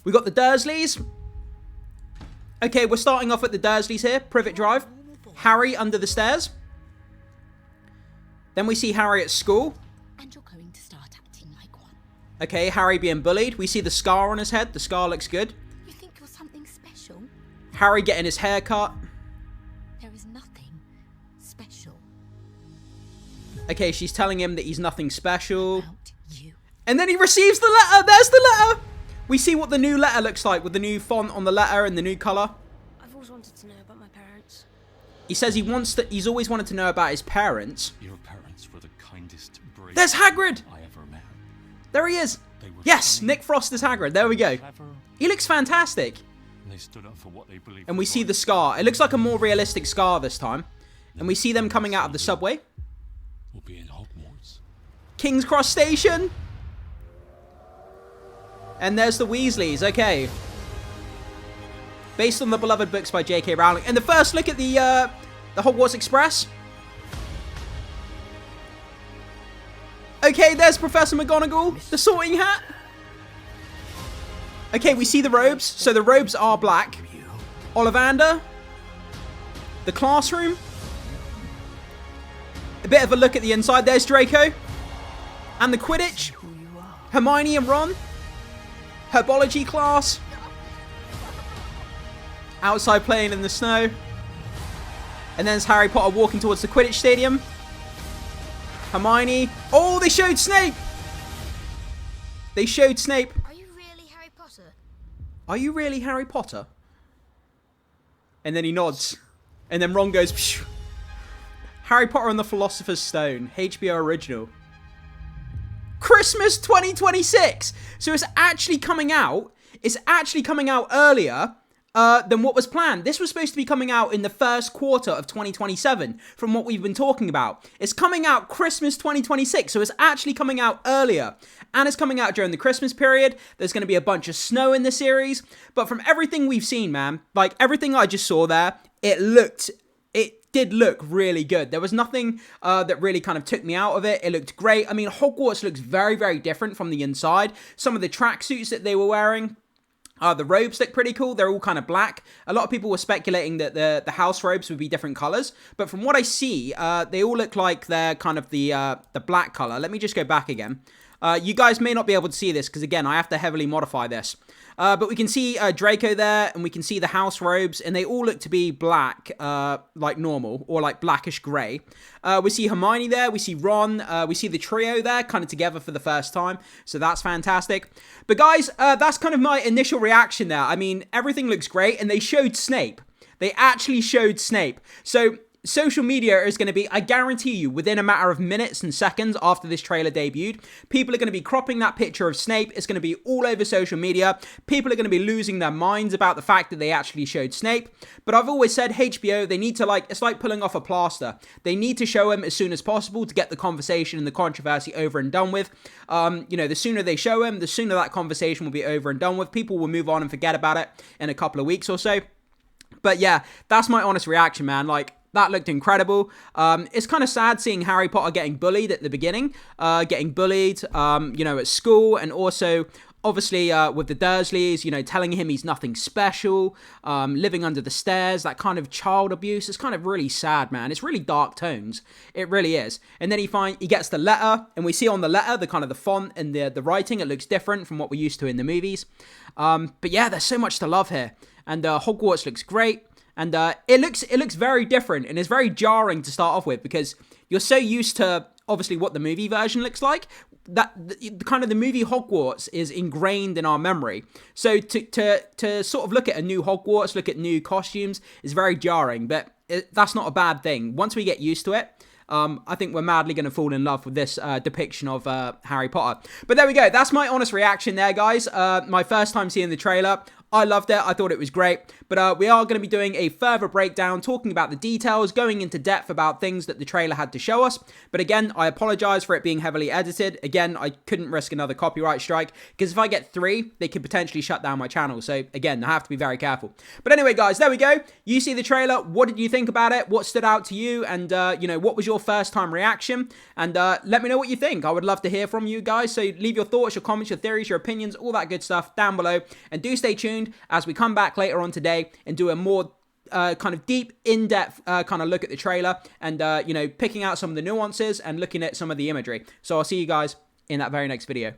We got the Dursleys. Okay, we're starting off at the Dursleys here. Privet Drive. Harry under the stairs. Then we see Harry at school. And you're going to start acting like one. Okay, Harry being bullied. We see the scar on his head. The scar looks good. You think you're something special? Harry getting his hair cut. There is nothing special Okay, she's telling him that he's nothing special. about you. And then he receives the letter. There's the letter. We see what the new letter looks like with the new font on the letter and the new colour. I've always wanted to know about my parents. He says he's always wanted to know about his parents. Your parents were the kindest, bravest There's Hagrid. I ever met. There he is. They were Yes, kind, Nick Frost is Hagrid. There we go. clever, He looks fantastic. and they stood up for what they believed. And we was see right. the scar. It looks like a more realistic scar this time. And we see them coming out of the subway. Will be in Hogwarts. King's Cross Station. And there's the Weasleys. Okay. Based on the beloved books by J.K. Rowling. And the first look at the Hogwarts Express. Okay, there's Professor McGonagall. The sorting hat. Okay, we see the robes. So the robes are black. Ollivander. The classroom. A bit of a look at the inside. There's Draco. And the Quidditch. Hermione and Ron. Herbology class. Outside playing in the snow. And then there's Harry Potter walking towards the Quidditch stadium. Hermione. Oh, they showed Snape. They showed Snape. Are you really Harry Potter? Are you really Harry Potter? And then he nods. And then Ron goes, phew. Harry Potter and the Philosopher's Stone. HBO original. Christmas 2026. So it's actually coming out. It's actually coming out earlier than what was planned. This was supposed to be coming out in the first quarter of 2027 from what we've been talking about. It's coming out Christmas 2026. So it's actually coming out earlier. And it's coming out during the Christmas period. There's going to be a bunch of snow in the series. But from everything we've seen, man, like everything I just saw there, it did look really good. There was nothing that really kind of took me out of it. It looked great. I mean, Hogwarts looks very, very different from the inside. Some of the tracksuits that they were wearing, the robes look pretty cool. They're all kind of black. A lot of people were speculating that the house robes would be different colors. But from what I see, they all look like they're kind of the black color. Let me just go back again. You guys may not be able to see this because, again, I have to heavily modify this. But we can see Draco there, and we can see the house robes, and they all look to be black, like normal, or like blackish grey. We see Hermione there, we see Ron, we see the trio there, kind of together for the first time, so that's fantastic. But guys, that's kind of my initial reaction there. I mean, everything looks great, and they showed Snape. They actually showed Snape. So social media is going to be, I guarantee you, within a matter of minutes and seconds after this trailer debuted, people are going to be cropping that picture of Snape. It's going to be all over social media. People are going to be losing their minds about the fact that they actually showed Snape. But I've always said, HBO, they need to, it's like pulling off a plaster. They need to show him as soon as possible to get the conversation and the controversy over and done with. The sooner they show him, the sooner that conversation will be over and done with. People will move on and forget about it in a couple of weeks or so. But yeah, that's my honest reaction, man. That looked incredible. It's kind of sad seeing Harry Potter getting bullied at the beginning. Getting bullied, at school. And also, obviously, with the Dursleys, telling him he's nothing special. Living under the stairs. That kind of child abuse. It's kind of really sad, man. It's really dark tones. It really is. And then he gets the letter. And we see on the letter, the kind of the font and the writing. It looks different from what we're used to in the movies. But yeah, there's so much to love here. And Hogwarts looks great. And it looks very different, and it's very jarring to start off with because you're so used to obviously what the movie version looks like that the movie Hogwarts is ingrained in our memory. So to sort of look at a new Hogwarts, look at new costumes is very jarring, but that's not a bad thing. Once we get used to it, I think we're madly going to fall in love with this depiction of Harry Potter. But there we go. That's my honest reaction there, guys. My first time seeing the trailer. I loved it. I thought it was great. But we are going to be doing a further breakdown, talking about the details, going into depth about things that the trailer had to show us. But again, I apologize for it being heavily edited. Again, I couldn't risk another copyright strike, because if I get 3, they could potentially shut down my channel. So again, I have to be very careful. But anyway, guys, there we go. You see the trailer. What did you think about it? What stood out to you? And, you know, what was your first time reaction? And let me know what you think. I would love to hear from you guys. So leave your thoughts, your comments, your theories, your opinions, all that good stuff down below. And do stay tuned as we come back later on today and do a more kind of deep, in-depth kind of look at the trailer and, you know, picking out some of the nuances and looking at some of the imagery. So I'll see you guys in that very next video.